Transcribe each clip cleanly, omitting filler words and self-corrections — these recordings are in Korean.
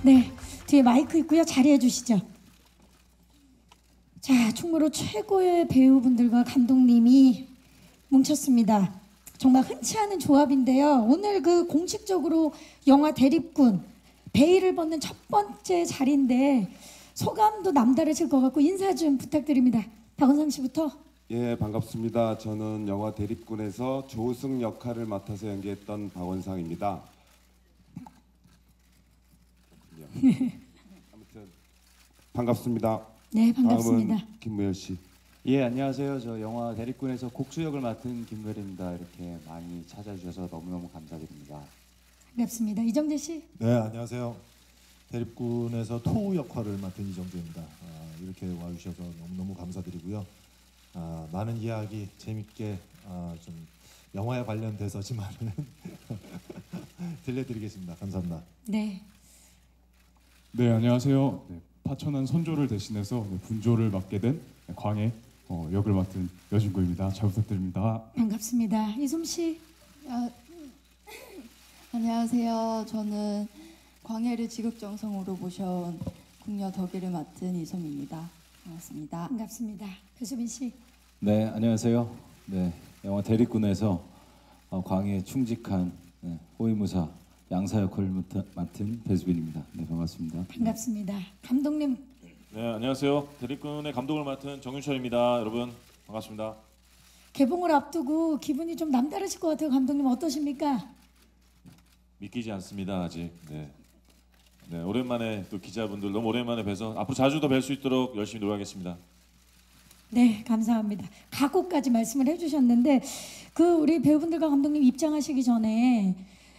네, 뒤에 마이크 있고요. 자리해 주시죠. 자, 충무로 최고의 배우분들과 감독님이 뭉쳤습니다. 정말 흔치 않은 조합인데요. 오늘 그 공식적으로 영화 대립군 베일을 벗는 첫 번째 자리인데 소감도 남다르실 것 같고 인사 좀 부탁드립니다. 박원상 씨부터. 예, 반갑습니다. 저는 영화 대립군에서 조승 역할을 맡아서 연기했던 박원상입니다. 아무튼 반갑습니다. 네, 반갑습니다. 다음은 김무열 씨. 예, 안녕하세요. 저 영화 대립군에서 곡수 역을 맡은 김무열입니다. 이렇게 많이 찾아주셔서 너무너무 감사드립니다. 반갑습니다. 이정재 씨. 네, 안녕하세요. 대립군에서 토우 역할을 맡은 이정재입니다. 이렇게 와주셔서 너무너무 감사드리고요. 많은 이야기 재밌게 좀 영화에 관련돼서지만은 들려드리겠습니다. 감사합니다. 네. 네, 안녕하세요. 네, 파천한 선조를 대신해서 분조를 맡게 된 광해 역을 맡은 여진구입니다. 잘 부탁드립니다. 반갑습니다. 이솜 씨. 안녕하세요. 저는 광해를 지극정성으로 모셔온 궁녀 덕이를 맡은 이솜입니다. 반갑습니다. 반갑습니다. 배수빈 씨. 네, 안녕하세요. 네, 영화 대립군에서 광해에 충직한 호위무사 양사 역할을 맡은 배수빈입니다. 네, 반갑습니다. 반갑습니다. 감독님. 네, 안녕하세요. 대립군의 감독을 맡은 정윤철입니다. 여러분 반갑습니다. 개봉을 앞두고 기분이 좀 남다르실 것 같아요. 감독님 어떠십니까? 믿기지 않습니다 아직. 네, 오랜만에 또 기자분들 너무 오랜만에 뵈서 앞으로 자주 더 뵐 수 있도록 열심히 노력하겠습니다. 네, 감사합니다. 각오까지 말씀을 해주셨는데 그 우리 배우분들과 감독님 입장하시기 전에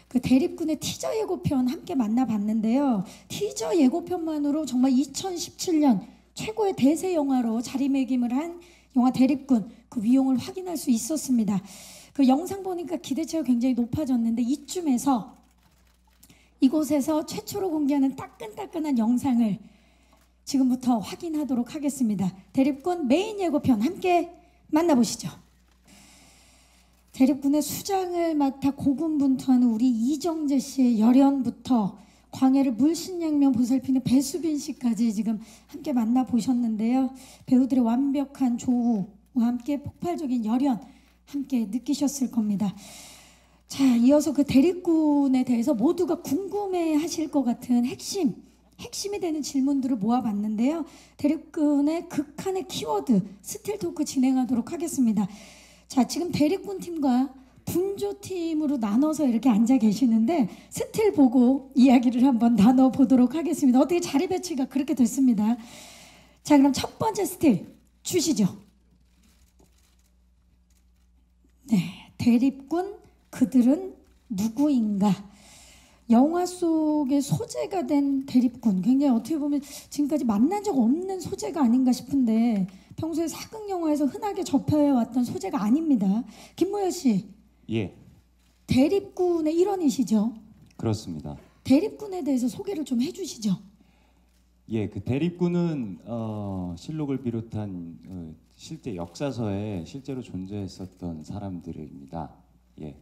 그 대립군의 티저 예고편 함께 만나봤는데요. 티저 예고편만으로 정말 2017년 최고의 대세 영화로 자리매김을 한 영화 대립군 그 위용을 확인할 수 있었습니다. 그 영상 보니까 기대치가 굉장히 높아졌는데 이쯤에서 이곳에서 최초로 공개하는 따끈따끈한 영상을 지금부터 확인하도록 하겠습니다. 대립군 메인 예고편 함께 만나보시죠. 대립군의 수장을 맡아 고군분투하는 우리 이정재 씨의 열연부터 광해를 물신양면 보살피는 배수빈 씨까지 지금 함께 만나보셨는데요. 배우들의 완벽한 조우와 함께 폭발적인 열연 함께 느끼셨을 겁니다. 자, 이어서 그 대립군에 대해서 모두가 궁금해하실 것 같은 핵심이 되는 질문들을 모아봤는데요. 대립군의 극한의 키워드 스틸 토크 진행하도록 하겠습니다. 자, 지금 대립군 팀과 분조 팀으로 나눠서 이렇게 앉아 계시는데 스틸 보고 이야기를 한번 나눠보도록 하겠습니다. 어떻게 자리 배치가 그렇게 됐습니다. 자, 그럼 첫 번째 스틸 주시죠. 네, 대립군 그들은 누구인가? 영화 속의 소재가 된 대립군, 굉장히 어떻게 보면 지금까지 만난 적 없는 소재가 아닌가 싶은데 평소에 사극 영화에서 흔하게 접해왔던 소재가 아닙니다. 김무열 씨. 예, 대립군의 일원이시죠? 그렇습니다. 대립군에 대해서 소개를 좀 해주시죠. 예, 그 대립군은 실록을 비롯한 실제 역사서에 실제로 존재했었던 사람들입니다. 예,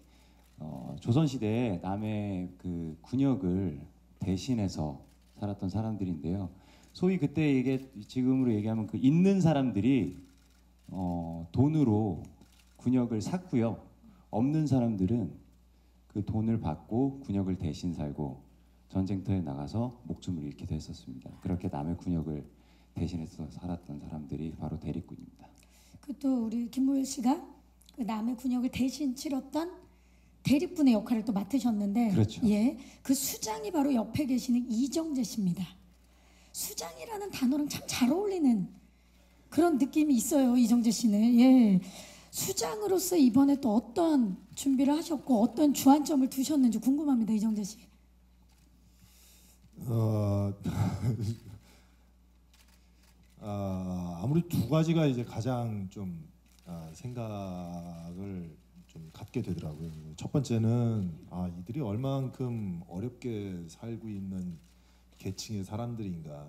조선 시대에 남의 그 군역을 대신해서 살았던 사람들인데요. 소위 그때 지금으로 얘기하면 그 있는 사람들이 돈으로 군역을 샀고요. 없는 사람들은 그 돈을 받고 군역을 대신 살고 전쟁터에 나가서 목숨을 잃기도 했었습니다. 그렇게 남의 군역을 대신해서 살았던 사람들이 바로 대립군입니다. 그 또 우리 김무열 씨가 그 남의 군역을 대신 치렀던 대립군의 역할을 또 맡으셨는데, 그렇죠. 예, 그 수장이 바로 옆에 계시는 이정재 씨입니다. 수장이라는 단어랑 참 잘 어울리는 그런 느낌이 있어요. 이정재 씨는. 예, 수장으로서 이번에 또 어떤 준비를 하셨고 어떤 주안점을 두셨는지 궁금합니다. 이정재 씨. 아무리 두 가지가 이제 가장 좀 생각을 좀 갖게 되더라고요. 첫 번째는 이들이 얼만큼 어렵게 살고 있는 계층의 사람들인가.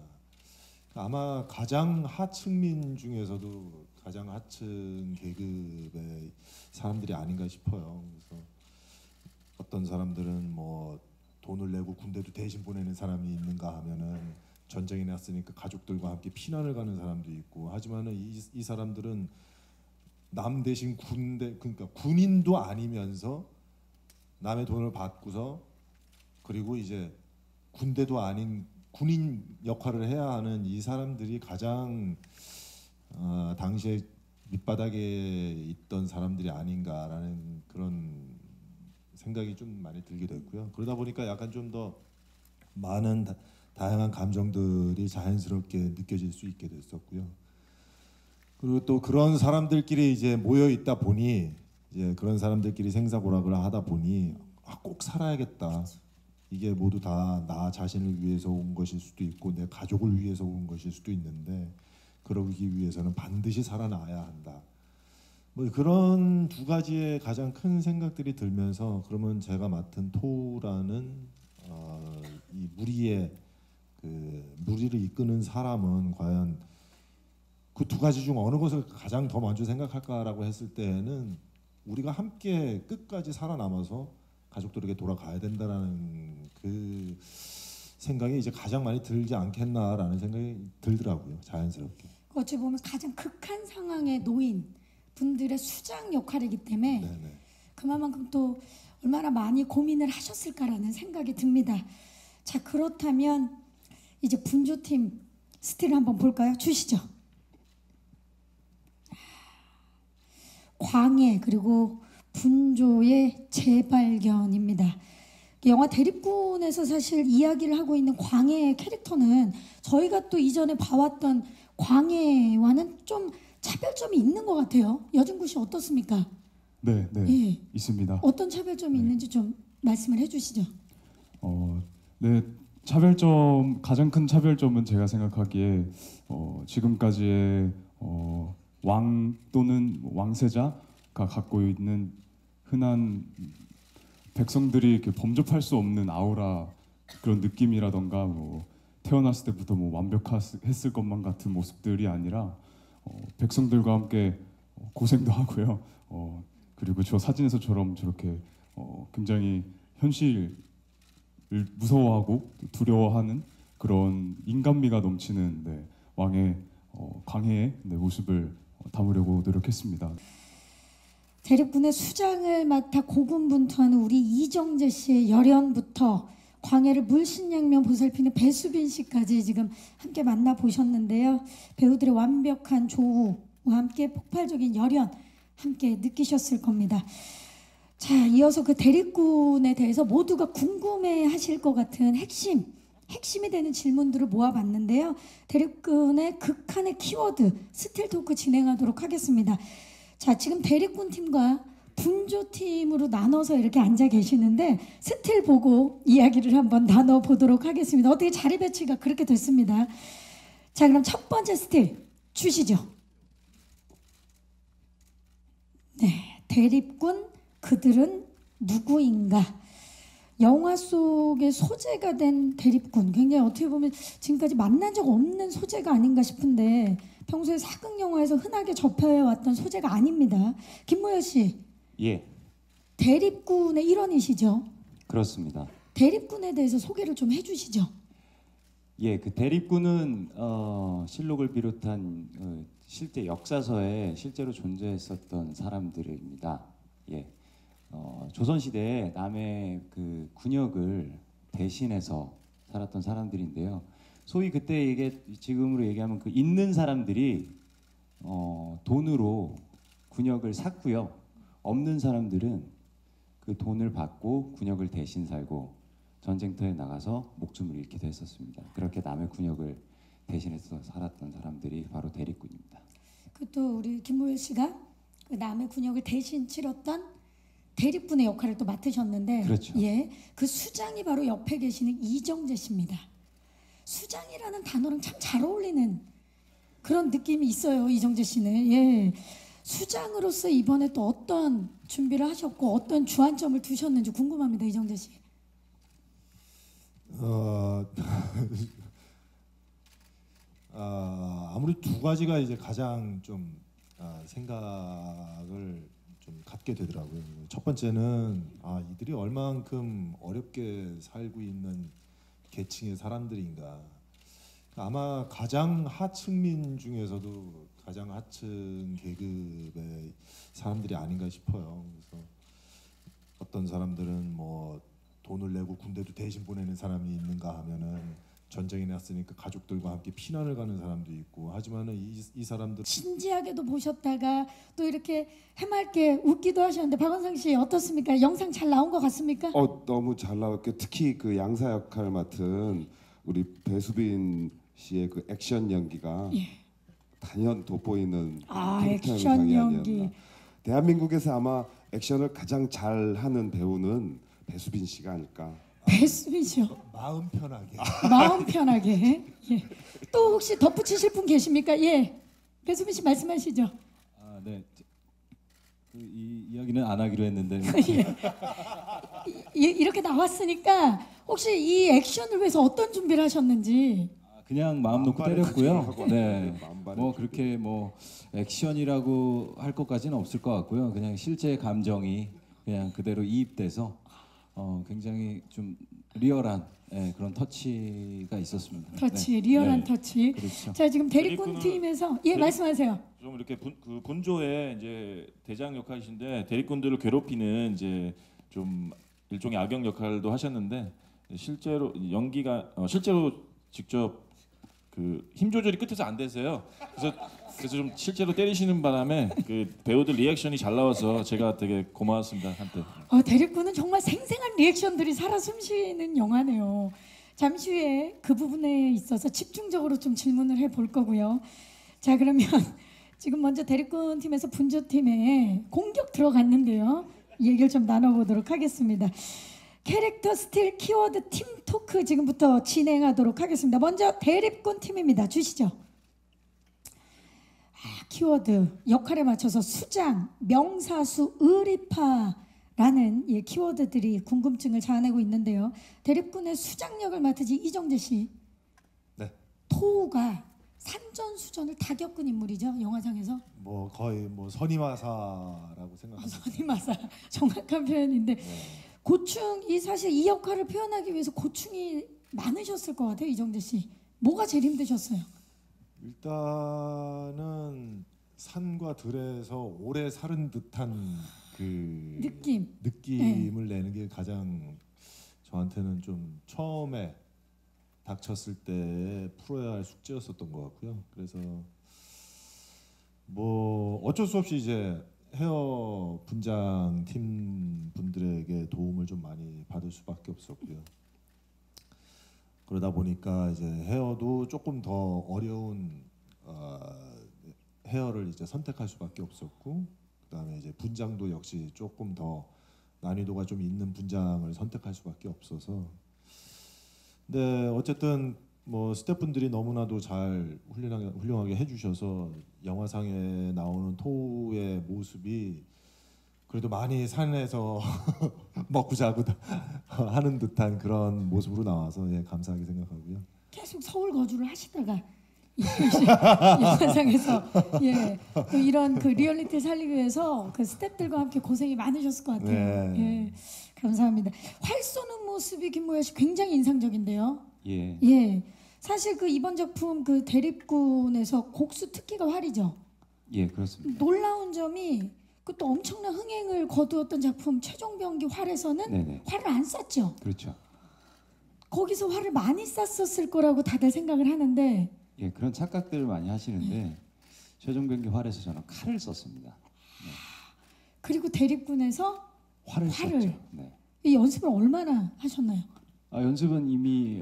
아마 가장 하층민 중에서도 가장 하층 계급의 사람들이 아닌가 싶어요. 그래서 어떤 사람들은 뭐 돈을 내고 군대도 대신 보내는 사람이 있는가 하면은 전쟁이 났으니까 가족들과 함께 피난을 가는 사람도 있고 하지만은 이 사람들은 남 대신 군대 그러니까 군인도 아니면서 남의 돈을 받고서 그리고 이제 군대도 아닌 군인 역할을 해야 하는 이 사람들이 가장 당시에 밑바닥에 있던 사람들이 아닌가라는 그런 생각이 좀 많이 들게 됐고요. 그러다 보니까 약간 좀 더 많은 다양한 감정들이 자연스럽게 느껴질 수 있게 됐었고요. 그리고 또 그런 사람들끼리 이제 모여 있다 보니 이제 그런 사람들끼리 생사고락을 하다 보니 꼭 살아야겠다. 이게 모두 다 나 자신을 위해서 온 것일 수도 있고 내 가족을 위해서 온 것일 수도 있는데 그러기 위해서는 반드시 살아나야 한다. 뭐 그런 두 가지의 가장 큰 생각들이 들면서 그러면 제가 맡은 토라는 이 무리의 그 무리를 이끄는 사람은 과연 그 두 가지 중 어느 것을 가장 더 먼저 생각할까라고 했을 때는 우리가 함께 끝까지 살아남아서 가족들에게 돌아가야 된다라는 그 생각이 이제 가장 많이 들지 않겠나라는 생각이 들더라고요. 자연스럽게. 어찌 보면 가장 극한 상황에 놓인 분들의 수장 역할이기 때문에 네네. 그만큼 또 얼마나 많이 고민을 하셨을까라는 생각이 듭니다. 자, 그렇다면 이제 분조팀 스틸 한번 볼까요? 주시죠. 광해 그리고 분조의 재발견입니다. 영화 대립군에서 사실 이야기를 하고 있는 광해의 캐릭터는 저희가 또 이전에 봐왔던 광해와는 좀 차별점이 있는 것 같아요. 여진구 씨 어떻습니까? 네, 네, 예. 있습니다. 어떤 차별점이 있는지 좀 말씀을 해주시죠. 네, 차별점 가장 큰 차별점은 제가 생각하기에 지금까지의 왕 또는 왕세자가 갖고 있는 흔한 백성들이 이렇게 범접할 수 없는 아우라 그런 느낌이라던가 뭐 태어났을 때부터 뭐 완벽했을 것만 같은 모습들이 아니라 백성들과 함께 고생도 하고요. 그리고 저 사진에서처럼 저렇게 굉장히 현실을 무서워하고 두려워하는 그런 인간미가 넘치는 네, 왕의 광해의 네, 모습을 담으려고 노력했습니다. 대립군의 수장을 맡아 고군분투하는 우리 이정재 씨의 열연부터 광해를 물신양면 보살피는 배수빈 씨까지 지금 함께 만나보셨는데요. 배우들의 완벽한 조우와 함께 폭발적인 열연 함께 느끼셨을 겁니다. 자, 이어서 그 대립군에 대해서 모두가 궁금해하실 것 같은 핵심이 되는 질문들을 모아봤는데요. 대립군의 극한의 키워드 스틸 토크 진행하도록 하겠습니다. 자, 지금 대립군 팀과 분조 팀으로 나눠서 이렇게 앉아 계시는데 스틸 보고 이야기를 한번 나눠보도록 하겠습니다. 어떻게 자리 배치가 그렇게 됐습니다. 자, 그럼 첫 번째 스틸 주시죠. 네, 대립군 그들은 누구인가? 영화 속의 소재가 된 대립군, 굉장히 어떻게 보면 지금까지 만난 적 없는 소재가 아닌가 싶은데 평소에 사극 영화에서 흔하게 접해왔던 소재가 아닙니다. 김무열 씨, 예, 대립군의 일원이시죠? 그렇습니다. 대립군에 대해서 소개를 좀 해주시죠. 예, 그 대립군은 실록을 비롯한 실제 역사서에 실제로 존재했었던 사람들입니다. 예, 조선 시대에 남의 그 군역을 대신해서 살았던 사람들인데요. 소위 그때 지금으로 얘기하면 그 있는 사람들이 돈으로 군역을 샀고요. 없는 사람들은 그 돈을 받고 군역을 대신 살고 전쟁터에 나가서 목숨을 잃기도 했었습니다. 그렇게 남의 군역을 대신해서 살았던 사람들이 바로 대립군입니다. 그 또 우리 김무열 씨가 그 남의 군역을 대신 치렀던 대립군의 역할을 또 맡으셨는데, 그렇죠. 예, 그 수장이 바로 옆에 계시는 이정재 씨입니다. 수장이라는 단어랑 참 잘 어울리는 그런 느낌이 있어요, 이정재 씨는. 예, 수장으로서 이번에 또 어떤 준비를 하셨고 어떤 주안점을 두셨는지 궁금합니다, 이정재 씨. 아무리 두 가지가 이제 가장 좀 생각을 좀 갖게 되더라고요. 첫 번째는 이들이 얼만큼 어렵게 살고 있는 계층의 사람들인가. 아마 가장 하층민 중에서도 가장 하층 계급의 사람들이 아닌가 싶어요. 그래서 어떤 사람들은 뭐 돈을 내고 군대도 대신 보내는 사람이 있는가 하면은 전쟁이 났으니까 가족들과 함께 피난을 가는 사람도 있고, 하지만은 이 사람들 진지하게도 보셨다가 또 이렇게 해맑게 웃기도 하셨는데 박원상 씨 어떻습니까? 영상 잘 나온 것 같습니까? 너무 잘 나왔고 특히 그 양사 역할 맡은 우리 배수빈 씨의 그 액션 연기가 단연 돋보이는 캐릭터 액션 영상이 연기. 아니었나. 대한민국에서 아마 액션을 가장 잘하는 배우는 배수빈 씨가 아닐까. 배수빈 씨요. 마음 편하게 마음 편하게. 예. 또 혹시 덧붙이실 분 계십니까? 예. 배수빈 씨 말씀하시죠. 네. 이 이야기는 안 하기로 했는데 이렇게 나왔으니까 혹시 이 액션을 위해서 어떤 준비를 하셨는지. 그냥 마음 놓고 때렸고요. 네. 만반의 뭐 그렇게 뭐 액션이라고 할 것까지는 없을 것 같고요. 그냥 실제 감정이 그냥 그대로 이입돼서 굉장히 좀 리얼한 그런 터치가 있었습니다. 터치, 네. 리얼한 네. 터치. 그렇죠. 자, 지금 대립군 대립군은- 팀에서 대립- 말씀하세요. 좀 이렇게 그 분조의 이제 대장 역할이신데 대립군들을 괴롭히는 이제 좀 일종의 악역 역할도 하셨는데 실제로 연기가 실제로 직접 그 힘 조절이 끝에서 안 되세요. 그래서 좀 실제로 때리시는 바람에 그 배우들 리액션이 잘 나와서 제가 되게 고마웠습니다 한때. 대립군은 정말 생생한 리액션들이 살아 숨쉬는 영화네요. 잠시 후에 그 부분에 있어서 집중적으로 좀 질문을 해볼 거고요. 자, 그러면 지금 먼저 대립군 팀에서 분조 팀에 공격 들어갔는데요. 얘기를 좀 나눠보도록 하겠습니다. 캐릭터 스틸 키워드 팀 토크 지금부터 진행하도록 하겠습니다. 먼저 대립군 팀입니다. 주시죠. 키워드 역할에 맞춰서 수장, 명사수, 의리파라는 키워드들이 궁금증을 자아내고 있는데요. 대립군의 수장 역을 맡으신 이정재 씨. 네. 토우가 산전수전을 다 겪은 인물이죠. 영화상에서. 뭐 거의 뭐 선임하사라고 생각합니다. 선임하사 정확한 표현인데 고충이 사실 이 역할을 표현하기 위해서 고충이 많으셨을 것 같아요. 이정재 씨. 뭐가 제일 힘드셨어요? 일단은 산과 들에서 오래 살은 듯한 그 느낌을 내는 게 가장 저한테는 좀 처음에 닥쳤을 때 풀어야 할 숙제였었던 것 같고요. 그래서 뭐 어쩔 수 없이 이제 헤어 분장 팀 분들에게 도움을 좀 많이 받을 수밖에 없었고요. 그러다 보니까 이제 헤어도 조금 더 어려운 헤어를 이제 선택할 수밖에 없었고, 그다음에 이제 분장도 역시 조금 더 난이도가 좀 있는 분장을 선택할 수밖에 없어서. 근데 어쨌든 뭐 스태프분들이 너무나도 잘 훌륭하게 해주셔서 영화상에 나오는 토우의 모습이 그래도 많이 산에서 먹고 자고 하는 듯한 그런 모습으로 나와서 감사하게 생각하고요. 계속 서울 거주를 하시다가 영화상에서 또 이런 그 리얼리티를 살리기 위해서 그 스태프들과 함께 고생이 많으셨을 것 같아요. 네. 감사합니다. 활 쏘는 모습이 김모야 씨 굉장히 인상적인데요. 예. 사실 그 이번 작품 그 대립군에서 곡수 특기가 활이죠. 예, 그렇습니다. 놀라운 점이 그 또 엄청난 흥행을 거두었던 작품 최종병기 활에서는 네네. 활을 안 쐈죠. 그렇죠. 거기서 활을 많이 쐈었을 거라고 다들 생각을 하는데 예, 그런 착각들을 많이 하시는데 최종병기 활에서 저는 칼을 썼습니다. 그리고 대립군에서 활을 썼죠. 네. 이 연습을 얼마나 하셨나요? 연습은 이미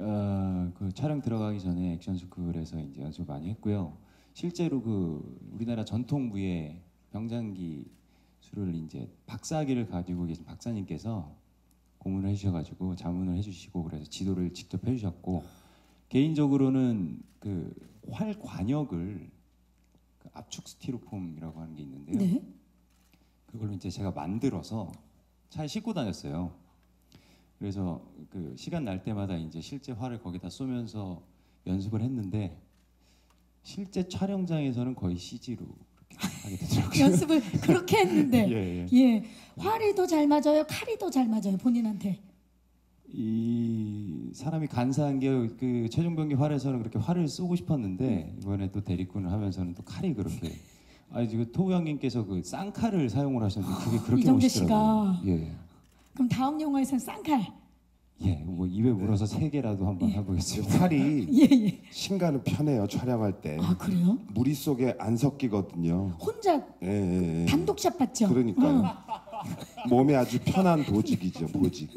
그 촬영 들어가기 전에 액션 스쿨에서 이제 연습 많이 했고요. 실제로 그 우리나라 전통 무예 병장기 수를 이제 박사학위를 가지고 계신 박사님께서 고문을 해주셔가지고 자문을 해주시고 그래서 지도를 직접 해주셨고, 개인적으로는 그 활 관역을 그 압축 스티로폼이라고 하는 게 있는데요. 네. 그걸로 이제 제가 만들어서 차에 싣고 다녔어요. 그래서 그 시간 날 때마다 이제 실제 활을 거기다 쏘면서 연습을 했는데 실제 촬영장에서는 거의 CG로 그렇게 하게 되더라고요. 연습을 그렇게 했는데 예, 예, 활이 더 잘 맞아요, 칼이 더 잘 맞아요 본인한테? 이 사람이 간사한 게 그 최종병기 활에서는 그렇게 활을 쏘고 싶었는데 이번에 또 대립군을 하면서는 또 칼이 그렇게 지금 토우 형님께서 그 쌍칼을 사용을 하셨는데 그게 그렇게 이정재 멋있더라고요. 씨가. 예. 그럼 다음 영화에서는 쌍칼. 예, 뭐 입에 물어서 3개라도 한번 해보겠습니다. 활이 예예. 신가는 편해요 촬영할 때. 아 그래요? 물이 속에 안 섞이거든요. 혼자 예, 예, 예. 단독샷 봤죠? 그러니까요. 몸에 아주 편한 보직이죠, 보직.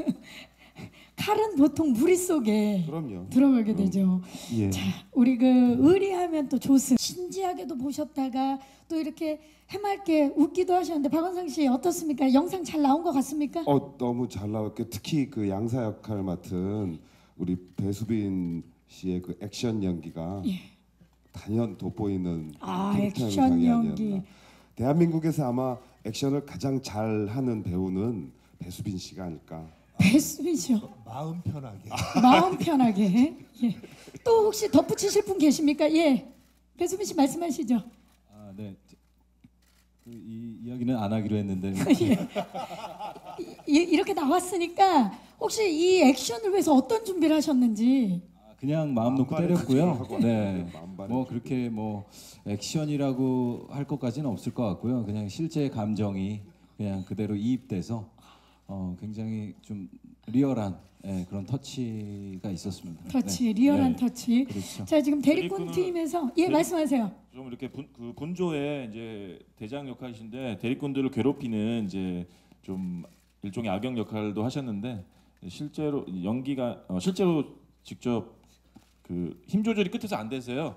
칼은 보통 무리 속에 그럼요. 들어가게 되죠. 예. 자, 우리 그 의리하면 또 조스 진지하게도 보셨다가 또 이렇게 해맑게 웃기도 하셨는데 박원상 씨 어떻습니까? 영상 잘 나온 것 같습니까? 너무 잘 나왔고 특히 그 양사 역할 맡은 우리 배수빈 씨의 그 액션 연기가 단연 돋보이는 캐릭터 액션 영상이 연기. 아니었나. 대한민국에서 아마 액션을 가장 잘하는 배우는 배수빈 씨가 아닐까. 배수빈 씨요. 마음 편하게. 마음 편하게. 예. 또 혹시 덧붙이실 분 계십니까? 예. 배수빈 씨 말씀하시죠. 아, 네. 이 이야기는 안 하기로 했는데 이렇게 나왔으니까 혹시 이 액션을 위해서 어떤 준비를 하셨는지. 그냥 마음 놓고 만반의 때렸고요. 준비를 하고 네. 만반의 뭐 그렇게 뭐 액션이라고 할 것까지는 없을 것 같고요. 그냥 실제 감정이 그냥 그대로 이입돼서 굉장히 좀 리얼한 그런 터치가 있었습니다. 터치, 네. 리얼한 네. 터치. 그렇죠. 자, 지금 대립군 대립군은- 팀에서 예, 말씀하세요. 좀 이렇게 그 분조의 이제 대장 역할이신데 대립군들을 괴롭히는 이제 좀 일종의 악역 역할도 하셨는데 실제로 연기가 실제로 직접 그 힘 조절이 끝에서 안 되세요.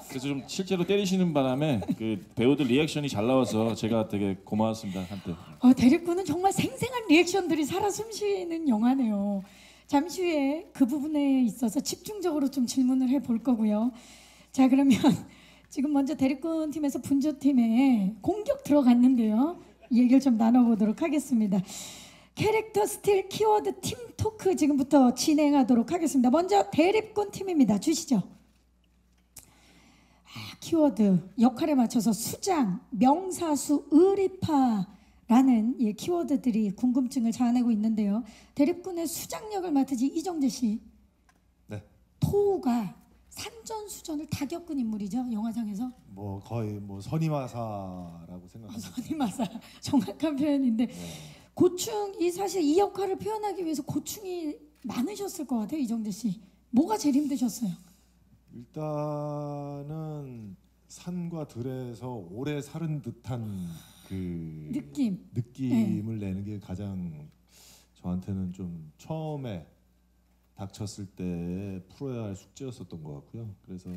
그래서 좀 실제로 때리시는 바람에 그 배우들 리액션이 잘 나와서 제가 되게 고마웠습니다 한때. 대립군은 정말 생생한 리액션들이 살아 숨쉬는 영화네요. 잠시 후에 그 부분에 있어서 집중적으로 좀 질문을 해볼 거고요. 자, 그러면 지금 먼저 대립군 팀에서 분조 팀에 공격 들어갔는데요. 얘기를 좀 나눠보도록 하겠습니다. 캐릭터 스틸 키워드 팀 토크 지금부터 진행하도록 하겠습니다. 먼저 대립군 팀입니다. 주시죠. 키워드 역할에 맞춰서 수장, 명사수, 의리파라는 키워드들이 궁금증을 자아내고 있는데요. 대립군의 수장 역을 맡으신 이정재 씨. 네. 토우가 산전수전을 다 겪은 인물이죠. 영화상에서. 뭐 거의 뭐 선임하사라고 생각합니다. 선임하사 정확한 표현인데 고충이 사실 이 역할을 표현하기 위해서 고충이 많으셨을 것 같아요. 이정재 씨. 뭐가 제일 힘드셨어요? 일단은 산과 들에서 오래 살은 듯한 그 느낌. 을 내는 게 가장 저한테는 좀 처음에 닥쳤을 때 풀어야 할 숙제였었던 것 같고요. 그래서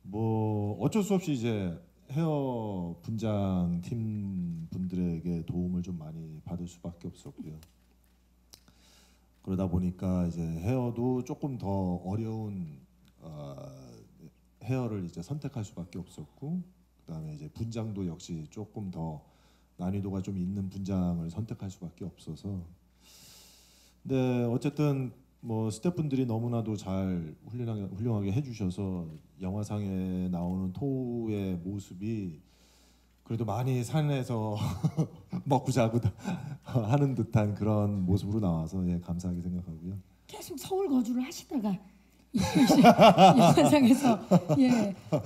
뭐 어쩔 수 없이 이제 헤어 분장 팀 분들에게 도움을 좀 많이 받을 수밖에 없었고요. 그러다 보니까 이제 헤어도 조금 더 어려운 헤어를 이제 선택할 수밖에 없었고, 그다음에 이제 분장도 역시 조금 더 난이도가 좀 있는 분장을 선택할 수밖에 없어서. 근데 어쨌든 뭐 스태프분들이 너무나도 잘 훌륭하게 해주셔서 영화상에 나오는 토우의 모습이 그래도 많이 산에서 먹고 자고 하는 듯한 그런 모습으로 나와서 감사하게 생각하고요. 계속 서울 거주를 하시다가 영화상에서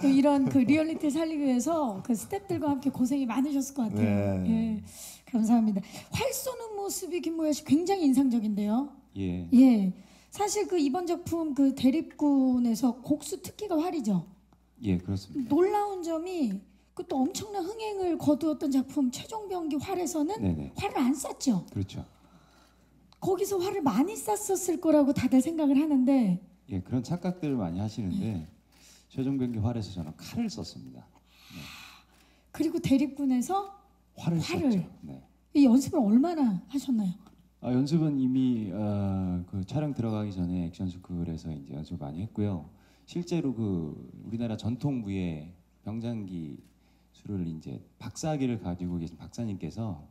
또 이런 그 리얼리티를 살리기 위해서 그 스태프들과 함께 고생이 많으셨을 것 같아요. 네. 감사합니다. 활 쏘는 모습이 김모야 씨 굉장히 인상적인데요. 예. 사실 그 이번 작품 그 대립군에서 곡수 특기가 활이죠. 예, 그렇습니다. 놀라운 점이 그 또 엄청난 흥행을 거두었던 작품 최종병기 활에서는 네네. 활을 안 쐈죠. 그렇죠. 거기서 활을 많이 쐈었을 거라고 다들 생각을 하는데 예, 그런 착각들을 많이 하시는데 최종병기 활에서 저는 칼을 썼습니다. 그리고 대립군에서 활을 활을. 썼죠. 네. 이 연습을 얼마나 하셨나요? 연습은 이미 그 촬영 들어가기 전에 액션 스쿨에서 이제 연습 많이 했고요. 실제로 그 우리나라 전통 무예 병장기 수를 이제 박사학위를 가지고 계신 박사님께서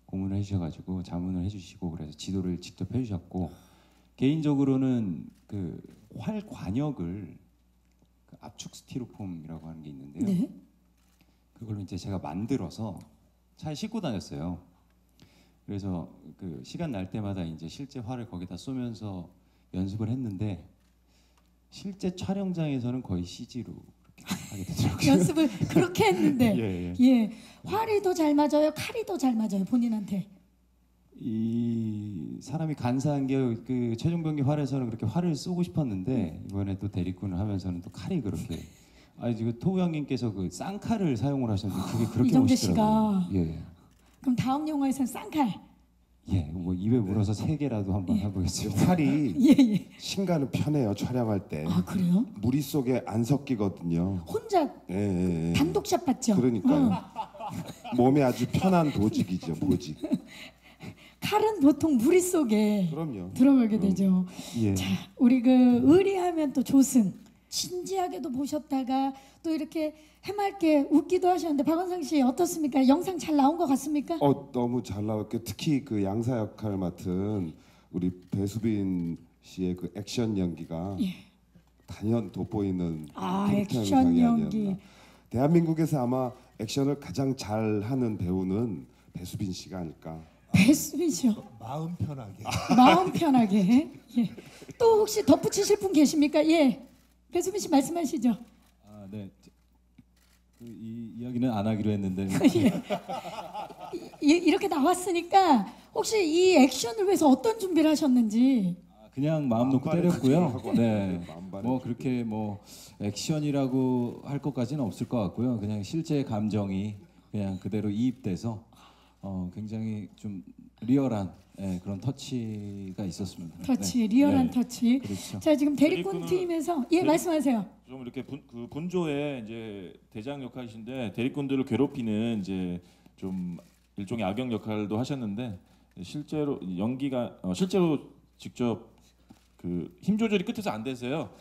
고문을 해주셔가지고 자문을 해주시고 그래서 지도를 직접 해주셨고 개인적으로는 그 활 관역을 그 압축 스티로폼이라고 하는 게 있는데요. 네. 그걸로 이제 제가 만들어서 차에 싣고 다녔어요. 그래서 그 시간 날 때마다 이제 실제 활을 거기다 쏘면서 연습을 했는데 실제 촬영장에서는 거의 CG로 그렇게 하게 되더라고요. 연습을 그렇게 했는데 예, 예, 활이 더 잘 맞아요, 칼이 더 잘 맞아요 본인한테? 이 사람이 간사한 게 그 최종병기 활에서는 그렇게 활을 쏘고 싶었는데 이번에 또 대리꾼을 하면서는 또 칼이 그렇게 지금 토우 형님께서 그 쌍칼을 사용을 하셨는데 그게 그렇게 이정재 멋있더라고요. 씨가. 예. 그럼 다음 영화에서는 쌍칼. 예, 뭐 입에 물어서 3개라도 한번 해보겠습니다. 활이 예예. 신가는 편해요 촬영할 때. 아 그래요? 무리 속에 안 섞이거든요. 혼자 예. 단독샷 봤죠? 그러니까요. 몸에 아주 편한 보직이죠, 보직. 칼은 보통 무리 속에 그럼요. 들어가게 되죠. 예. 자, 우리 그 의리하면 또 조승 진지하게도 보셨다가 또 이렇게 해맑게 웃기도 하셨는데 박원상 씨 어떻습니까? 영상 잘 나온 것 같습니까? 너무 잘 나왔고 특히 그 양사 역할 맡은 우리 배수빈 씨의 그 액션 연기가 단연 돋보이는 액션 상이 연기. 아니었나. 대한민국에서 아마 액션을 가장 잘하는 배우는 배수빈 씨가 아닐까. 배수빈 씨요. 마음 편하게. 마음 편하게. 예. 또 혹시 덧붙이실 분 계십니까? 예. 배수빈 씨 말씀하시죠. 아, 네. 이 이야기는 안 하기로 했는데 이렇게 나왔으니까 혹시 이 액션을 위해서 어떤 준비를 하셨는지. 그냥 마음 놓고 만반의 때렸고요. 준비를 하고 네. 만반의 뭐 준비. 그렇게 뭐 액션이라고 할 것까지는 없을 것 같고요. 그냥 실제 감정이 그냥 그대로 이입돼서 굉장히 좀 리얼한 그런 터치가 있었습니다. 터치, 네. 리얼한 네. 터치. 그렇죠. 자 지금 대리꾼 대리꾼은- 팀에서 예 말씀하세요. 좀 이렇게 그 분조의 이제 대장 역할이신데 대리꾼들을 괴롭히는 이제 좀 일종의 악역 역할도 하셨는데 실제로 연기가 실제로 직접 그 힘 조절이 끝에서 안 되세요.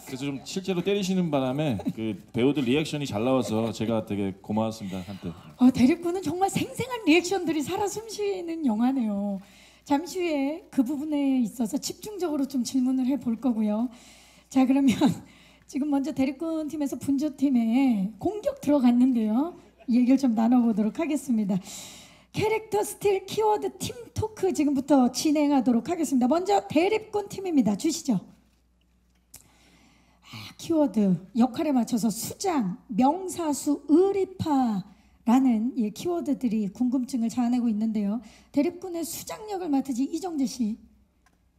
그래서 좀 실제로 때리시는 바람에 그 배우들 리액션이 잘 나와서 제가 되게 고마웠습니다 한때. 대리꾼은 정말 생생한 리액션들이 살아 숨쉬는 영화네요. 잠시 후에 그 부분에 있어서 집중적으로 좀 질문을 해볼 거고요. 자 그러면 지금 먼저 대리꾼 팀에서 분조 팀에 공격 들어갔는데요. 얘기를 좀 나눠보도록 하겠습니다. 캐릭터 스틸 키워드 팀 토크 지금부터 진행하도록 하겠습니다. 먼저 대리꾼 팀입니다. 주시죠. 키워드 역할에 맞춰서 수장, 명사수, 의리파라는 키워드들이 궁금증을 자아내고 있는데요. 대립군의 수장역을 맡으신 이정재 씨.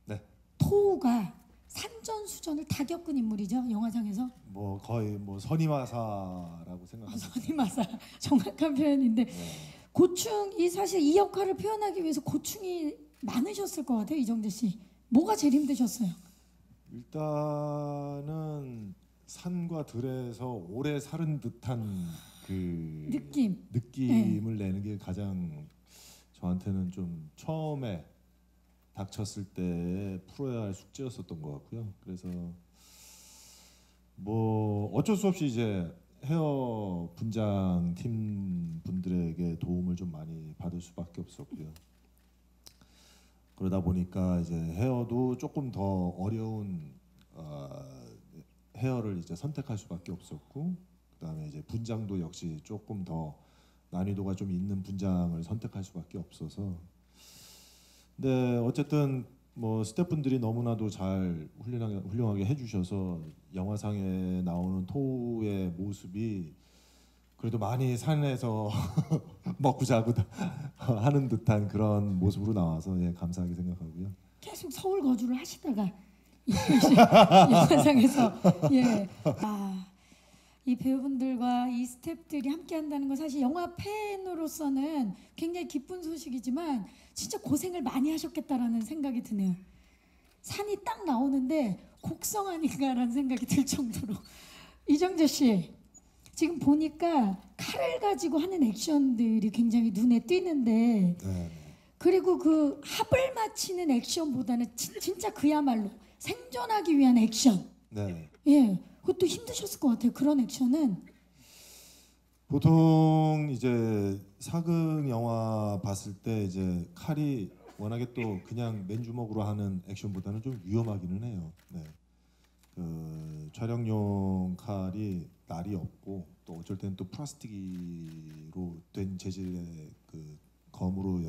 네. 토우가 산전수전을 다 겪은 인물이죠. 영화상에서. 뭐 거의 뭐 선임하사라고 생각합니다. 선임하사 정확한 표현인데 고충이 사실 이 역할을 표현하기 위해서 고충이 많으셨을 것 같아요. 이정재 씨. 뭐가 제일 힘드셨어요? 일단은 산과 들에서 오래 살은 듯한 그 느낌을 내는 게 가장 저한테는 좀 처음에 닥쳤을 때 풀어야 할 숙제였었던 것 같고요. 그래서 뭐 어쩔 수 없이 이제 헤어 분장 팀 분들에게 도움을 좀 많이 받을 수밖에 없었고요. 그러다 보니까 이제 헤어도 조금 더 어려운 헤어를 이제 선택할 수밖에 없었고, 그다음에 이제 분장도 역시 조금 더 난이도가 좀 있는 분장을 선택할 수밖에 없어서. 근데 어쨌든 뭐 스태프분들이 너무나도 잘 훌륭하게 해주셔서 영화상에 나오는 토우의 모습이 그래도 많이 산에서 먹고 자고 하는 듯한 그런 모습으로 나와서 감사하게 생각하고요. 계속 서울 거주를 하시다가 영화상에서 이 배우분들과 이 스태프들이 함께 한다는 건 사실 영화 팬으로서는 굉장히 기쁜 소식이지만 진짜 고생을 많이 하셨겠다라는 생각이 드네요. 산이 딱 나오는데 곡성 아닌가라는 생각이 들 정도로. 이정재 씨 지금 보니까 칼을 가지고 하는 액션들이 굉장히 눈에 띄는데 그리고 그 합을 맞히는 액션보다는 진짜 그야말로 생존하기 위한 액션. 네. 그것도 힘드셨을 것 같아요. 그런 액션은. 보통 이제 사극 영화 봤을 때 이제 칼이 워낙에 또 그냥 맨주먹으로 하는 액션보다는 좀 위험하기는 해요. 네. 촬영용 칼이 날이 없고 또 어쩔 때는 또 플라스틱으로 된 재질의 그 검으로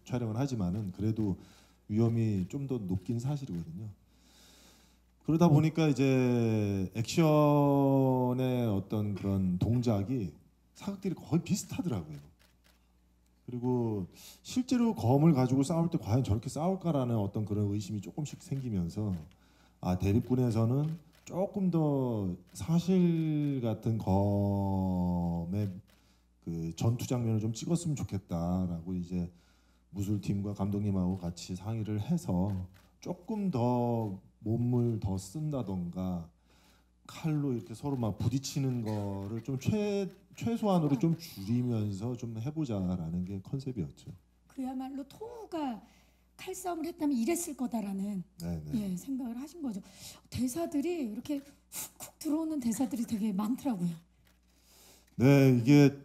촬영을 하지만은 그래도 위험이 좀 더 높긴 사실이거든요. 그러다 보니까 이제 액션의 어떤 그런 동작이 사극들이 거의 비슷하더라고요. 그리고 실제로 검을 가지고 싸울 때 과연 저렇게 싸울까라는 어떤 그런 의심이 조금씩 생기면서 대립군에서는 조금 더 사실 같은 검의 그 전투 장면을 좀 찍었으면 좋겠다라고 이제 무술팀과 감독님하고 같이 상의를 해서 조금 더 몸을 더 쓴다던가 칼로 이렇게 서로 막 부딪히는 거를 좀 최소한으로 좀 줄이면서 좀 해보자라는 게 컨셉이었죠. 그야말로 토우가 칼싸움을 했다면 이랬을 거다라는 예, 생각을 하신 거죠. 대사들이 이렇게 훅훅 들어오는 대사들이 되게 많더라고요. 네, 이게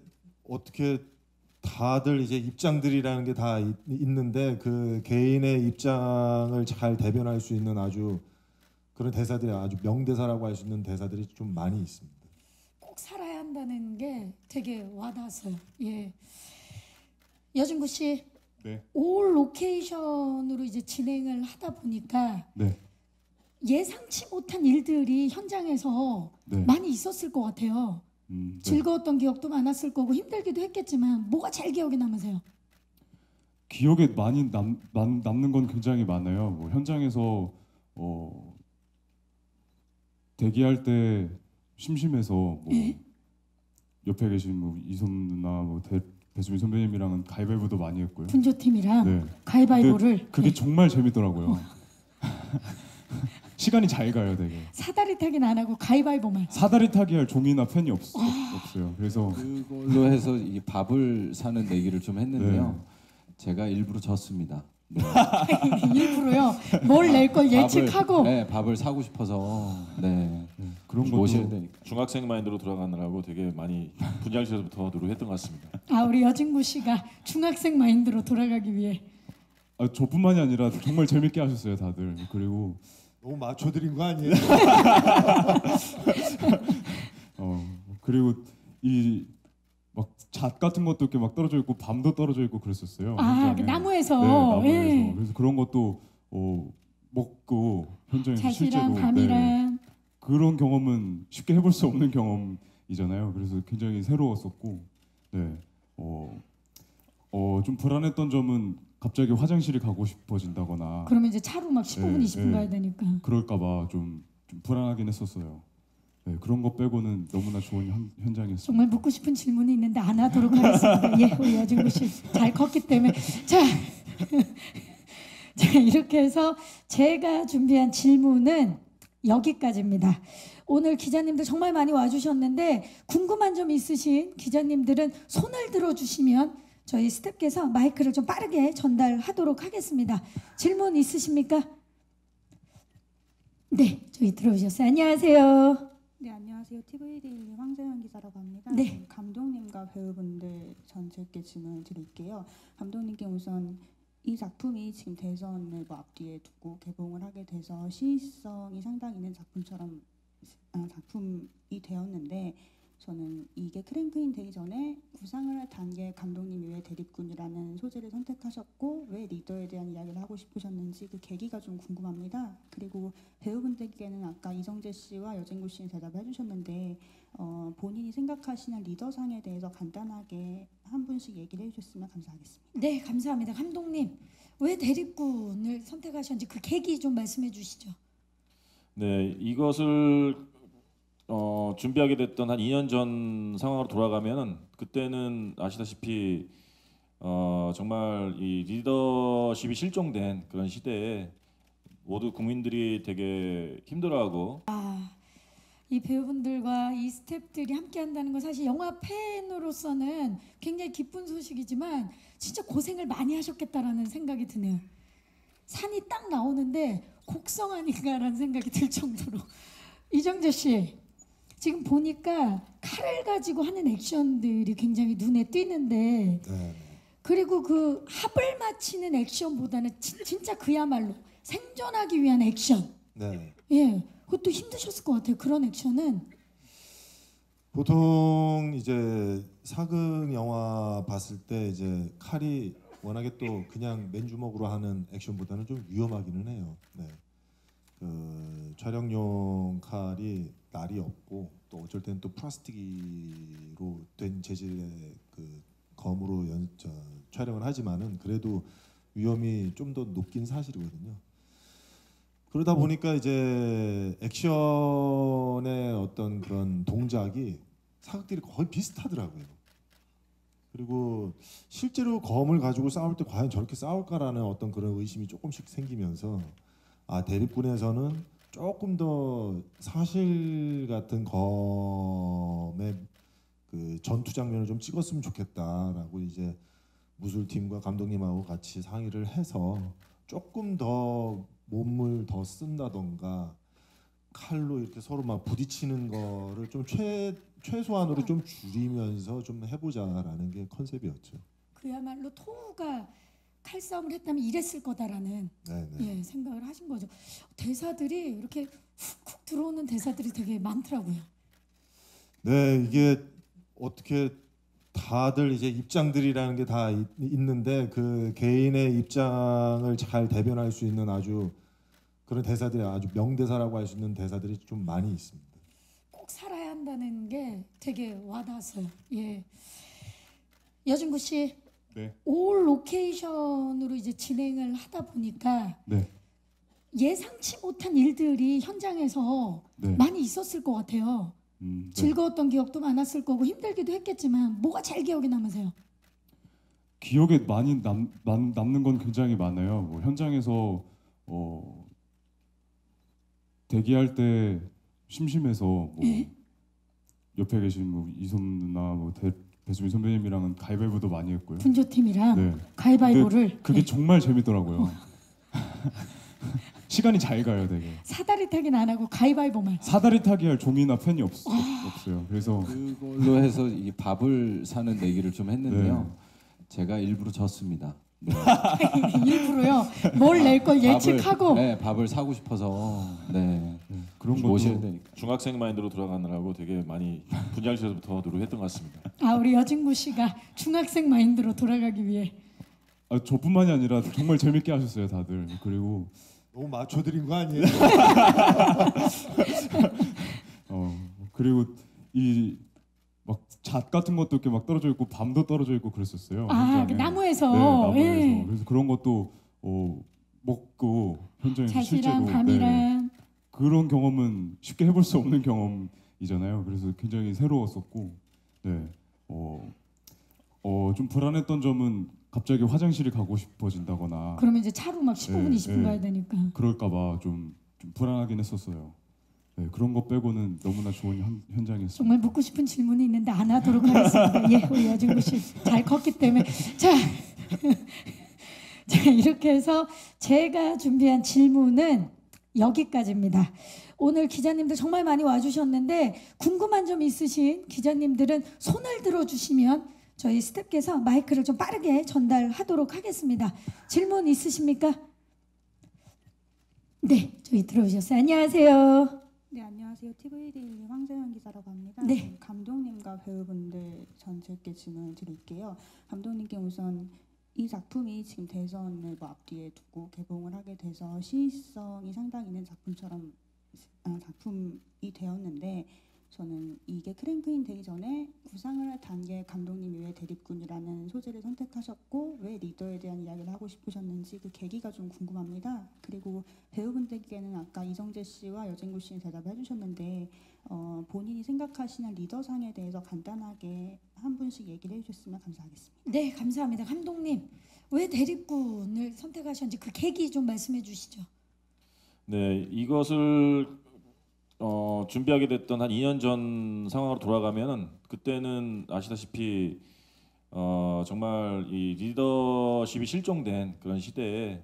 어떻게 다들 이제 입장들이라는 게 다 있는데 그 개인의 입장을 잘 대변할 수 있는 아주 그런 대사들이 아주 명대사라고 할 수 있는 대사들이 좀 많이 있습니다. 꼭 살아야 한다는 게 되게 와닿았어요. 예, 여진구 씨, 네. 올 로케이션으로 이제 진행을 하다 보니까 네. 예상치 못한 일들이 현장에서 네. 많이 있었을 것 같아요. 네. 즐거웠던 기억도 많았을 거고 힘들기도 했겠지만 뭐가 제일 기억에 남으세요? 기억에 많이 남는 건 굉장히 많아요. 뭐 현장에서 대기할 때 심심해서 뭐 예? 옆에 계신 뭐 이솜 누나, 뭐 배수빈 선배님이랑은 가위바위보도 많이 했고요. 분조팀이랑 네. 가위바위보를 그게 네. 정말 재밌더라고요. 시간이 잘 가요, 되게. 사다리 타기는 안 하고 가위바위보만. 사다리 타기 할 종이나 펜이 없어요. 그래서 그걸로 해서 이 밥을 사는 내기를 좀 했는데요. 제가 일부러 졌습니다. 네. 일부러요. 뭘 낼 걸 예측하고. 밥을 사고 싶어서 그런 모셔야 것도 되니까. 중학생 마인드로 돌아가느라고 되게 많이 분장실에서부터 노력했던 것 같습니다. 우리 여진구 씨가 중학생 마인드로 돌아가기 위해. 저뿐만이 아니라 정말 재밌게 하셨어요, 다들. 그리고 너무 맞춰드린 거 아니에요? 그리고 이 막 잣 같은 것도 이렇게 막 떨어져 있고 밤도 떨어져 있고 그랬었어요. 그 현장에. 나무에서. 네, 나무에서. 예. 그래서 그런 것도 먹고 현장에서 실제로 잣이랑 밤이랑. 그런 경험은 쉽게 해볼 수 없는 경험이잖아요. 그래서 굉장히 새로웠었고, 좀 불안했던 점은 갑자기 화장실이 가고 싶어진다거나 그러면 이제 차로 막 15분, 20분 가야 되니까. 그럴까봐 좀 불안하긴 했었어요. 네, 그런 거 빼고는 너무나 좋은 현장이었어요. 정말 묻고 싶은 질문이 있는데 안 하도록 하겠습니다. 예, 우리 여진구 씨 잘 컸기 때문에. 자, 이렇게 해서 제가 준비한 질문은 여기까지입니다. 오늘 기자님들 정말 많이 와주셨는데 궁금한 점 있으신 기자님들은 손을 들어주시면 저희 스태프께서 마이크를 좀 빠르게 전달하도록 하겠습니다. 질문 있으십니까? 네, 저희 들어오셨어요. 안녕하세요. 네, 안녕하세요. TV데일리 황재현 기자라고 합니다. 네. 감독님과 배우분들 전체께 질문을 드릴게요. 감독님께 우선 이 작품이 지금 대선을 앞뒤에 두고 개봉을 하게 돼서 시의성이 상당히 있는 작품이 되었는데 저는 이게 크랭크인 되기 전에 구상을 할 단계 감독님이 왜 대립군이라는 소재를 선택하셨고 왜 리더에 대한 이야기를 하고 싶으셨는지 그 계기가 좀 궁금합니다. 그리고 배우분들께는 아까 이정재 씨와 여진구 씨는 대답을 해주셨는데 본인이 생각하시는 리더상에 대해서 간단하게 한 분씩 얘기를 해주셨으면 감사하겠습니다. 네, 감사합니다. 감독님, 왜 대립군을 선택하셨는지 그 계기 좀 말씀해 주시죠. 네, 이것을 준비하게 됐던 한 2년 전 상황으로 돌아가면 그때는 아시다시피 정말 이 리더십이 실종된 그런 시대에 모두 국민들이 되게 힘들어하고 이 배우분들과 이 스태프들이 함께 한다는 건 사실 영화 팬으로서는 굉장히 기쁜 소식이지만 진짜 고생을 많이 하셨겠다라는 생각이 드네요. 산이 딱 나오는데 곡성 아닌가라는 생각이 들 정도로. 이정재 씨, 지금 보니까 칼을 가지고 하는 액션들이 굉장히 눈에 띄는데 그리고 그 합을 맞히는 액션보다는 진짜 그야말로 생존하기 위한 액션. 네. 예. 그것도 힘드셨을 것 같아요. 그런 액션은. 보통 이제 사극 영화 봤을 때 이제 칼이 워낙에 또 그냥 맨주먹으로 하는 액션보다는 좀 위험하기는 해요. 네. 그 촬영용 칼이 날이 없고 또 어쩔 때는 또 플라스틱으로 된 재질의 그 검으로 촬영을 하지만은 그래도 위험이 좀 더 높긴 사실이거든요. 그러다 보니까 이제 액션의 어떤 그런 동작이 사극들이 거의 비슷하더라고요. 그리고 실제로 검을 가지고 싸울 때 과연 저렇게 싸울까라는 어떤 그런 의심이 조금씩 생기면서 아, 대립군에서는 조금 더 사실 같은 검의 그 전투 장면을 좀 찍었으면 좋겠다라고 이제 무술팀과 감독님하고 같이 상의를 해서 조금 더 몸을 더 쓴다던가 칼로 이렇게 서로 막 부딪히는 거를 좀 최소한으로 좀 줄이면서 좀 해보자라는 게 컨셉이었죠. 그야말로 토우가 칼싸움을 했다면 이랬을 거다라는 예, 생각을 하신 거죠. 대사들이 이렇게 훅훅 들어오는 대사들이 되게 많더라고요. 네, 이게 어떻게 다들 이제 입장들이라는 게 다 있는데 그 개인의 입장을 잘 대변할 수 있는 아주 그런 대사들이 아주 명대사라고 할 수 있는 대사들이 좀 많이 있습니다. 꼭 살아야 한다는 게 되게 와닿았어요. 예, 여진구 씨, 네. 올 로케이션으로 이제 진행을 하다 보니까 네. 예상치 못한 일들이 현장에서 네. 많이 있었을 것 같아요. 네. 즐거웠던 기억도 많았을 거고 힘들기도 했겠지만 뭐가 제일 기억에 남으세요? 기억에 많이 남는 건 굉장히 많아요. 뭐 현장에서 대기할 때 심심해서 뭐 예? 옆에 계신 뭐 이솜 누나, 뭐 배수빈 선배님이랑은 가위바위보도 많이 했고요. 분조팀이랑 네. 가위바위보를 그게 네. 정말 재밌더라고요. 시간이 잘 가요, 되게. 사다리 타기는 안 하고 가위바위보만. 사다리 타기 할 종이나 펜이 없어요. 그래서 그걸로 해서 이 밥을 사는 내기를 좀 했는데요. 제가 일부러 졌습니다. 네. 일부러요. 뭘 낼 걸 예측하고. 밥을 사고 싶어서 그런 것도 모셔야 되니까. 중학생 마인드로 돌아가느라고 되게 많이 분장실에서부터 노력했던 것 같습니다. 아, 우리 여진구 씨가 중학생 마인드로 돌아가기 위해. 저뿐만이 아니라 정말 재밌게 하셨어요, 다들. 그리고 너무 맞춰드린 거 아니에요? 그리고 이 막 잣 같은 것도 이렇게 막 떨어져 있고 밤도 떨어져 있고 그랬었어요. 아, 그 현장에. 나무에서. 네, 나무에서. 예. 그래서 그런 것도 먹고 현장에서 실제로 잣이랑 밤이랑. 그런 경험은 쉽게 해볼 수 없는 경험이잖아요. 그래서 굉장히 새로웠었고, 좀 불안했던 점은 갑자기 화장실이 가고 싶어진다거나 그러면 이제 차로 막 15분, 20분 가야 되니까. 그럴까봐 좀 불안하긴 했었어요. 네, 그런 거 빼고는 너무나 좋은 현장이었습니다. 정말 묻고 싶은 질문이 있는데 안 하도록 하겠습니다. 예, 우리 여진구 씨 잘 컸기 때문에. 자, 자, 이렇게 해서 제가 준비한 질문은 여기까지입니다. 오늘 기자님들 정말 많이 와주셨는데 궁금한 점 있으신 기자님들은 손을 들어주시면 저희 스태프께서 마이크를 좀 빠르게 전달하도록 하겠습니다. 질문 있으십니까? 네, 저희 들어오셨어요. 안녕하세요. 네, 안녕하세요. TV데일리 황재현 기자라고 합니다. 네. 감독님과 배우분들 전체께 질문을 드릴게요. 감독님께 우선 이 작품이 지금 대선을 뭐 앞뒤에 두고 개봉을 하게 돼서 시의성이 상당히 있는 작품이 되었는데 저는 이게 크랭크인 되기 전에 구상을 할 단계 감독님이 왜 대립군이라는 소재를 선택하셨고 왜 리더에 대한 이야기를 하고 싶으셨는지 그 계기가 좀 궁금합니다. 그리고 배우분들께는 아까 이정재 씨와 여진구 씨는 대답을 해주셨는데 본인이 생각하시는 리더상에 대해서 간단하게 한 분씩 얘기를 해주셨으면 감사하겠습니다. 네, 감사합니다. 감독님, 왜 대립군을 선택하셨는지 그 계기 좀 말씀해 주시죠. 네, 이것을 준비하게 됐던 한 2년 전 상황으로 돌아가면은 그때는 아시다시피 정말 이 리더십이 실종된 그런 시대에